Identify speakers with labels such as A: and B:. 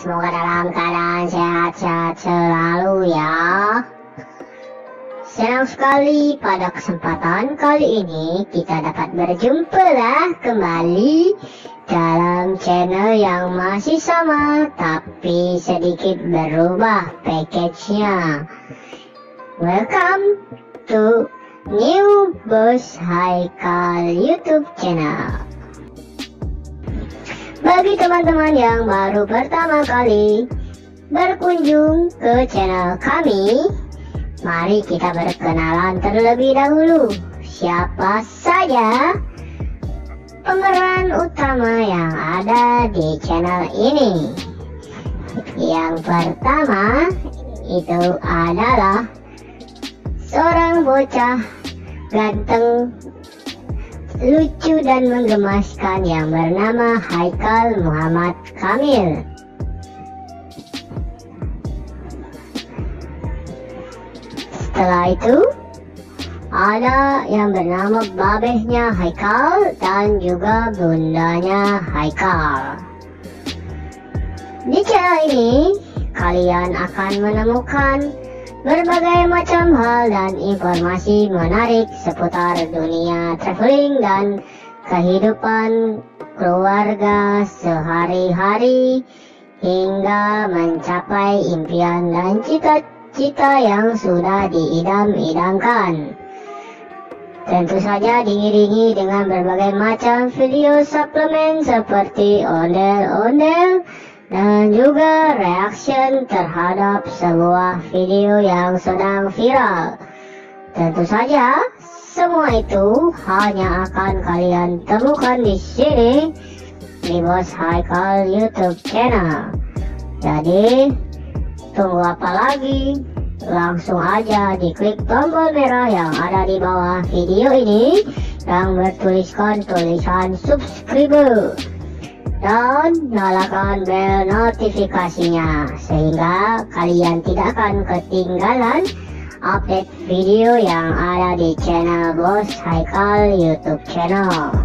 A: Semoga dalam keadaan sehat-sehat selalu ya. Senang sekali pada kesempatan kali ini kita dapat berjumpa lah kembali dalam channel yang masih sama tapi sedikit berubah package-nya. Welcome to New Bos Haikal YouTube channel. Bagi teman-teman yang baru pertama kali berkunjung ke channel kami, mari kita berkenalan terlebih dahulu. Siapa saja pemeran utama yang ada di channel ini? Yang pertama itu adalah seorang bocah ganteng, lucu dan menggemaskan yang bernama Haikal Muhammad Kamil. Setelah itu ada yang bernama babehnya Haikal dan juga bundanya Haikal. Di channel ini kalian akan menemukan berbagai macam hal dan informasi menarik seputar dunia traveling dan kehidupan keluarga sehari-hari hingga mencapai impian dan cita-cita yang sudah diidam-idamkan. Tentu saja diiringi dengan berbagai macam video suplemen seperti ondel-ondel dan juga reaction terhadap sebuah video yang sedang viral. Tentu saja semua itu hanya akan kalian temukan di sini di Bos Haikal YouTube channel. Jadi tunggu apa lagi? Langsung aja diklik tombol merah yang ada di bawah video ini yang bertuliskan tulisan subscribe. Dan nyalakan bel notifikasinya sehingga kalian tidak akan ketinggalan update video yang ada di channel Bos Haikal YouTube channel.